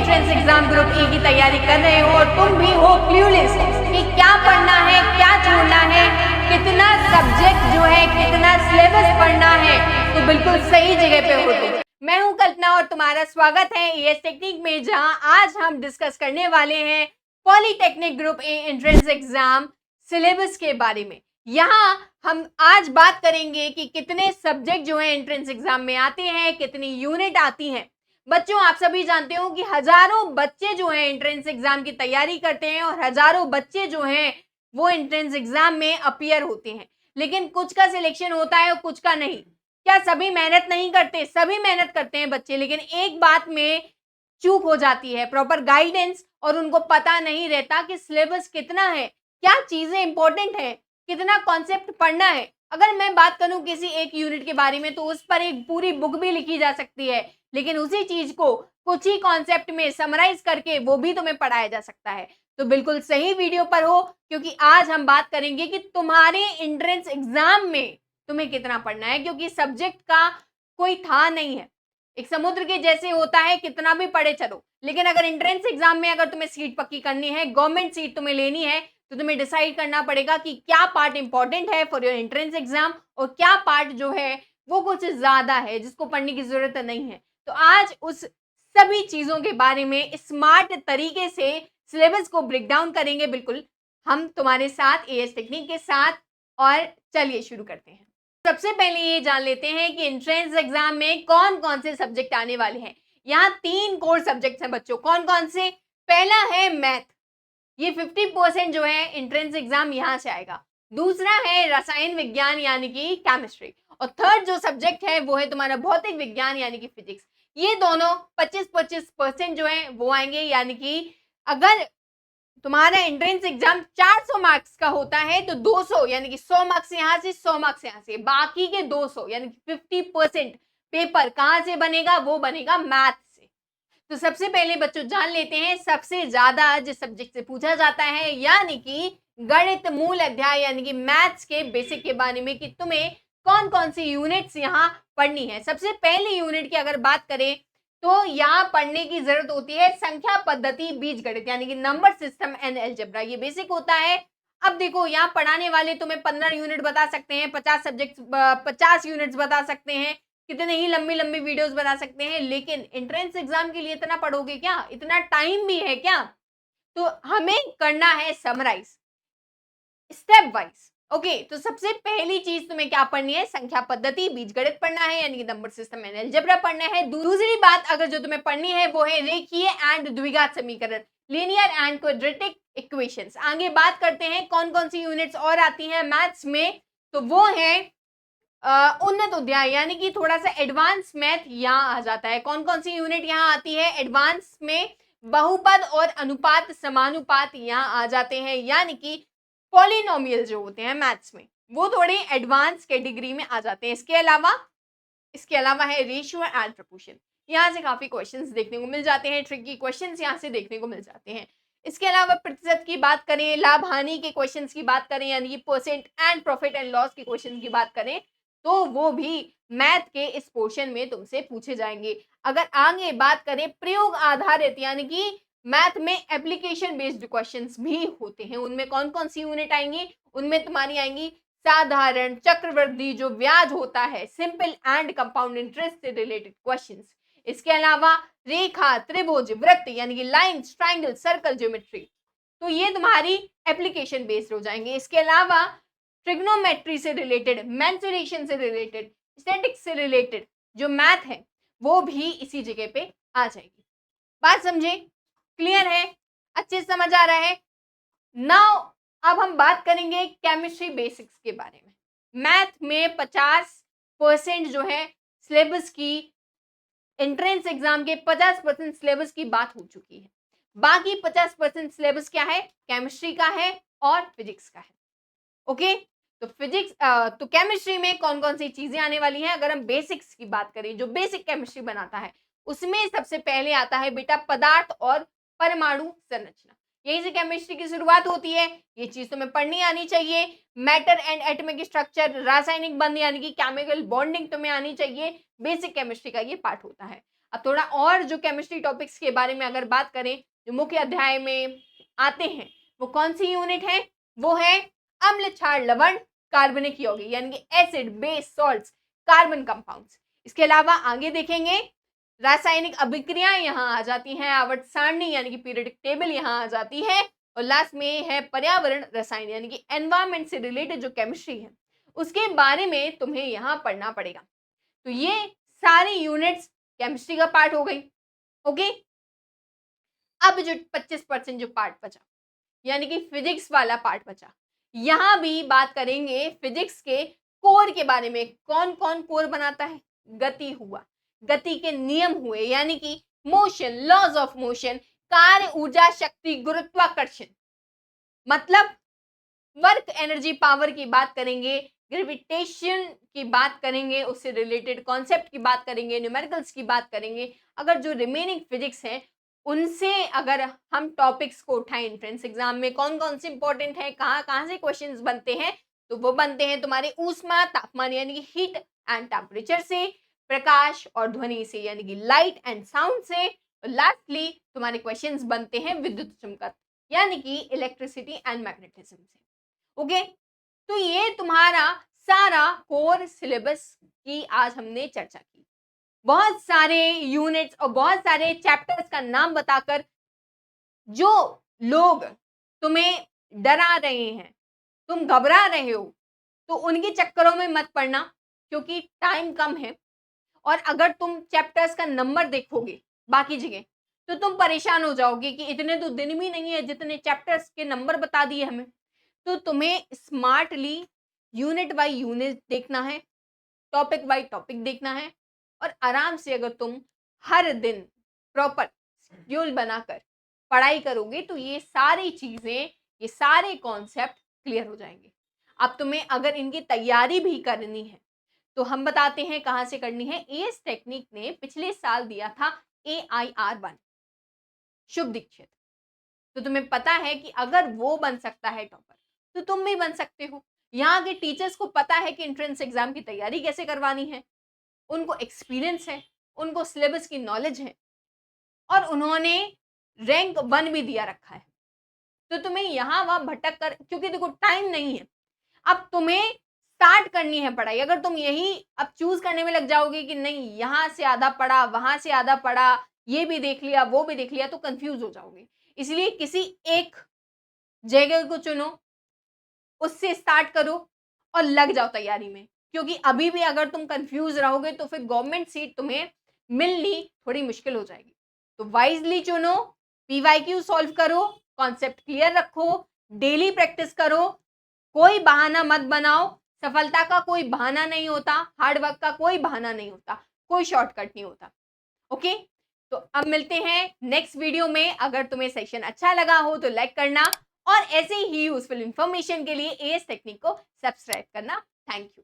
Entrance exam group A की तैयारी कर रहे हो और तुम भी हो क्लूलेस कि क्या पढ़ना है, क्या छोड़ना है, कितना सब्जेक्ट जो है, कितना सिलेबस पढ़ना है, तो बिल्कुल सही जगह पे हो तुम। मैं हूं कल्पना और तुम्हारा स्वागत है ईएस टेक्निक में, जहां आज हम डिस्कस करने वाले हैं polytechnic group A entrance exam syllabus के बारे में। यहाँ हम आज बात करेंगे कि कितने सब्जेक्ट जो है एंट्रेंस एग्जाम में आते हैं, कितनी यूनिट आती हैं। बच्चों, आप सभी जानते हो कि हजारों बच्चे जो हैं एंट्रेंस एग्जाम की तैयारी करते हैं और हजारों बच्चे जो हैं वो एंट्रेंस एग्जाम में अपीयर होते हैं, लेकिन कुछ का सिलेक्शन होता है और कुछ का नहीं। क्या सभी मेहनत नहीं करते? सभी मेहनत करते हैं बच्चे, लेकिन एक बात में चूक हो जाती है, प्रॉपर गाइडेंस, और उनको पता नहीं रहता कि सिलेबस कितना है, क्या चीजें इंपॉर्टेंट है, कितना कॉन्सेप्ट पढ़ना है। अगर मैं बात करूं किसी एक यूनिट के बारे में तो उस पर एक पूरी बुक भी लिखी जा सकती है, लेकिन उसी चीज को कुछ ही कॉन्सेप्ट में समराइज करके वो भी तुम्हें पढ़ाया जा सकता है। तो बिल्कुल सही वीडियो पर हो, क्योंकि आज हम बात करेंगे कि तुम्हारे एंट्रेंस एग्जाम में तुम्हें कितना पढ़ना है, क्योंकि सब्जेक्ट का कोई था नहीं है। एक समुद्र के जैसे होता है, कितना भी पढ़े चलो, लेकिन अगर एंट्रेंस एग्जाम में अगर तुम्हें सीट पक्की करनी है, गवर्नमेंट सीट तुम्हें लेनी है, तो तुम्हें डिसाइड करना पड़ेगा कि क्या पार्ट इंपॉर्टेंट है फॉर योर एंट्रेंस एग्जाम और क्या पार्ट जो है वो कुछ ज्यादा है जिसको पढ़ने की जरूरत नहीं है। तो आज उस सभी चीजों के बारे में स्मार्ट तरीके से सिलेबस को ब्रेक डाउन करेंगे, बिल्कुल हम तुम्हारे साथ एएस टेक्निक के साथ। और चलिए शुरू करते हैं। सबसे पहले ये जान लेते हैं कि एंट्रेंस एग्जाम में कौन कौन से सब्जेक्ट आने वाले हैं। यहाँ 3 कोर सब्जेक्ट्स हैं बच्चों। कौन कौन से? पहला है मैथ, ये 50% जो है एंट्रेंस एग्जाम यहाँ से आएगा। दूसरा है रसायन विज्ञान यानी कि केमिस्ट्री, और थर्ड जो सब्जेक्ट है वो है तुम्हारा भौतिक विज्ञान यानी कि फिजिक्स। ये दोनों 25-25% जो है वो आएंगे, यानी कि अगर तुम्हारा एंट्रेंस एग्जाम 400 मार्क्स का होता है तो 200 यानी कि 100 मार्क्स यहाँ से, 100 मार्क्स यहाँ से, बाकी के 200 यानी कि 50% पेपर कहाँ से बनेगा? वो बनेगा मैथ से। तो सबसे पहले बच्चों जान लेते हैं सबसे ज्यादा जिस सब्जेक्ट से पूछा जाता है, यानी कि गणित मूल अध्याय यानी कि मैथ्स के बेसिक के बारे में, कि तुम्हें कौन कौन सी यूनिट्स यहाँ पढ़नी है। सबसे पहले यूनिट की अगर बात करें तो यहाँ पढ़ने की जरूरत होती है संख्या पद्धति बीजगणित यानी कि नंबर सिस्टम एंड अलजेब्रा। ये बेसिक होता है। अब देखो, यहाँ पढ़ाने वाले तुम्हें 15 यूनिट बता सकते हैं, 50 सब्जेक्ट 50 यूनिट्स बता सकते हैं, कितने ही लंबी लंबी वीडियोस बता सकते हैं, लेकिन एंट्रेंस एग्जाम के लिए इतना पढ़ोगे क्या? इतना टाइम भी है क्या? तो हमें करना है समराइज स्टेप वाइज। ओके, तो सबसे पहली चीज तुम्हें क्या पढ़नी है? संख्या पद्धति बीजगणित पढ़ना है, यानी कि नंबर सिस्टम एंड अलजेब्रा पढ़ना है। दूसरी बात अगर जो तुम्हें पढ़नी है वो है रेखीय एंड द्विघात समीकरण, लीनियर एंड क्वाड्रेटिक इक्वेशंस। आगे बात करते हैं कौन कौन सी यूनिट्स और आती हैं मैथ्स में, तो वो है उन्नत अध्याय यानी कि थोड़ा सा एडवांस मैथ यहाँ आ जाता है। कौन कौन सी यूनिट यहाँ आती है एडवांस में? बहुपद और अनुपात समानुपात यहाँ आ जाते हैं, यानी कि पॉलिनोमियल जो होते हैं मैथ्स में वो थोड़े एडवांस कैटेगरी में आ जाते हैं। इसके अलावा है रेशियो एंड प्रोपोर्शन, यहाँ से काफी क्वेश्चंस देखने को मिल जाते हैं, ट्रिकी क्वेश्चंस यहाँ से देखने को मिल जाते हैं। इसके अलावा प्रतिशत की बात करें, लाभ हानि के क्वेश्चंस की बात करें, यानी कि percent and profit and loss के क्वेश्चन की बात करें, तो वो भी मैथ के इस पोर्शन में तुमसे पूछे जाएंगे। अगर आगे बात करें प्रयोग आधारित यानी कि मैथ में एप्लीकेशन बेस्ड क्वेश्चंस भी होते हैं, उनमें कौन कौन सी यूनिट आएंगी? उनमें तुम्हारी आएंगी साधारण, चक्रवृद्धि जो ब्याज होता है, सिंपल एंड कंपाउंड इंटरेस्ट से रिलेटेड क्वेश्चंस। इसके अलावा रेखा, त्रिभुज, वृत्त यानी कि लाइन, ट्रायंगल, सर्कल, ज्योमेट्री, तो ये तुम्हारी एप्लीकेशन बेस्ड हो जाएंगे। इसके अलावा ट्रिग्नोमेट्री से रिलेटेड, मेंसुरेशन से रिलेटेड, स्टैटिक्स से रिलेटेड जो मैथ है वो भी इसी जगह पे आ जाएगी। बात समझे? क्लियर है? अच्छे से समझ आ रहा है? नाउ अब हम बात करेंगे केमिस्ट्री बेसिक्स के बारे में। मैथ में 50% जो है सिलेबस की, एंट्रेंस एग्जाम के 50% सिलेबस की बात हो चुकी है। बाकी 50% सिलेबस क्या है? केमिस्ट्री का है और फिजिक्स का है। ओके, तो फिजिक्स तो केमिस्ट्री में कौन कौन सी चीजें आने वाली हैं? अगर हम बेसिक्स की बात करें, जो बेसिक केमिस्ट्री बनाता है, उसमें सबसे पहले आता है बेटा पदार्थ और परमाणु संरचना। यहीं से केमिस्ट्री की शुरुआत होती है। ये चीज तुम्हें पढ़नी आनी चाहिए। मैटर एंड एटॉमिक स्ट्रक्चर, रासायनिक बंध यानी कि केमिकल बॉन्डिंग तुम्हें आनी चाहिए। बेसिक केमिस्ट्री का ये पार्ट होता है। अब थोड़ा और जो केमिस्ट्री टॉपिक्स के बारे में अगर बात करें, जो मुख्य अध्याय में आते हैं, वो कौन सी यूनिट है? वो है अम्ल, क्षार, लवण, कार्बनिक यौगिक यानी कि acid, base, salts, carbon compounds. इसके अलावा आगे देखेंगे रासायनिक अभिक्रियाएं यहाँ आ जाती हैं, आवर्त सारणी यानी कि पीरियडिक टेबल यहाँ आ जाती है, और लास्ट में है पर्यावरण रसायन यानी कि एनवायरमेंट से रिलेटेड जो केमिस्ट्री है उसके बारे में तुम्हें यहाँ पढ़ना पड़ेगा। तो ये सारी यूनिट्स केमिस्ट्री का पार्ट हो गई। ओके, अब जो 25% जो पार्ट बचा यानी कि फिजिक्स वाला पार्ट बचा, यहां भी बात करेंगे फिजिक्स के कोर के बारे में। कौन कौन कोर बनाता है? गति हुआ, गति के नियम हुए यानी कि मोशन, लॉज ऑफ मोशन, कार्य, ऊर्जा, शक्ति, गुरुत्वाकर्षण, मतलब वर्क एनर्जी पावर की बात करेंगे, ग्रेविटेशन की बात करेंगे, उससे रिलेटेड कॉन्सेप्ट की बात करेंगे, न्यूमेरिकल्स की बात करेंगे। अगर जो रिमेनिंग फिजिक्स है उनसे अगर हम टॉपिक्स को उठाएं एंट्रेंस एग्जाम में, कौन कौन से इंपॉर्टेंट है, कहाँ कहाँ से क्वेश्चंस बनते हैं, तो वो बनते हैं तुम्हारे ऊष्मा, तापमान यानी कि हीट एंड टेम्परेचर से, प्रकाश और ध्वनि से यानी कि लाइट एंड साउंड से, और लास्टली तुम्हारे क्वेश्चंस बनते हैं विद्युत चुंबकत्व यानी कि इलेक्ट्रिसिटी एंड मैग्नेटिज्म से। ओके, तो ये तुम्हारा सारा कोर सिलेबस की आज हमने चर्चा की। बहुत सारे यूनिट्स और बहुत सारे चैप्टर्स का नाम बताकर जो लोग तुम्हें डरा रहे हैं, तुम घबरा रहे हो, तो उनके चक्करों में मत पड़ना क्योंकि टाइम कम है। और अगर तुम चैप्टर्स का नंबर देखोगे बाकी जगह तो तुम परेशान हो जाओगे कि इतने तो दिन भी नहीं है जितने चैप्टर्स के नंबर बता दिए हमें। तो तुम्हें स्मार्टली यूनिट बाय यूनिट देखना है, टॉपिक बाय टॉपिक देखना है, और आराम से अगर तुम हर दिन प्रॉपर शेड्यूल बनाकर पढ़ाई करोगे तो ये सारी चीजें, ये सारे कॉन्सेप्ट क्लियर हो जाएंगे। अब तुम्हें अगर इनकी तैयारी भी करनी है तो हम बताते हैं कहाँ से करनी है। एएस टेक्निक ने पिछले साल दिया था AIR1 शुभ दीक्षित, तो तुम्हें पता है कि अगर वो बन सकता है टॉपर तो तुम भी बन सकते हो। यहाँ के टीचर्स को पता है कि एंट्रेंस एग्जाम की तैयारी कैसे करवानी है, उनको एक्सपीरियंस है, उनको सिलेबस की नॉलेज है, और उन्होंने रैंक 1 भी दिया रखा है। तो तुम्हें यहाँ वहां भटक कर, क्योंकि देखो टाइम नहीं है, अब तुम्हें स्टार्ट करनी है पढ़ाई। अगर तुम यही अब चूज करने में लग जाओगे कि नहीं यहाँ से आधा पढ़ा, वहां से आधा पढ़ा, ये भी देख लिया, वो भी देख लिया, तो कंफ्यूज हो जाओगे। इसलिए किसी एक जगह को चुनो, उससे स्टार्ट करो और लग जाओ तैयारी में, क्योंकि अभी भी अगर तुम कंफ्यूज रहोगे तो फिर गवर्नमेंट सीट तुम्हें मिलनी थोड़ी मुश्किल हो जाएगी। तो वाइजली चुनो, PYQ सॉल्व करो, कॉन्सेप्ट क्लियर रखो, डेली प्रैक्टिस करो, कोई बहाना मत बनाओ। सफलता का कोई बहाना नहीं होता, हार्डवर्क का कोई बहाना नहीं होता, कोई शॉर्टकट नहीं होता। ओके, तो अब मिलते हैं नेक्स्ट वीडियो में। अगर तुम्हें सेशन अच्छा लगा हो तो लाइक करना, और ऐसे ही यूजफुल इंफॉर्मेशन के लिए एएस टेक्निक को सब्सक्राइब करना। Thank you.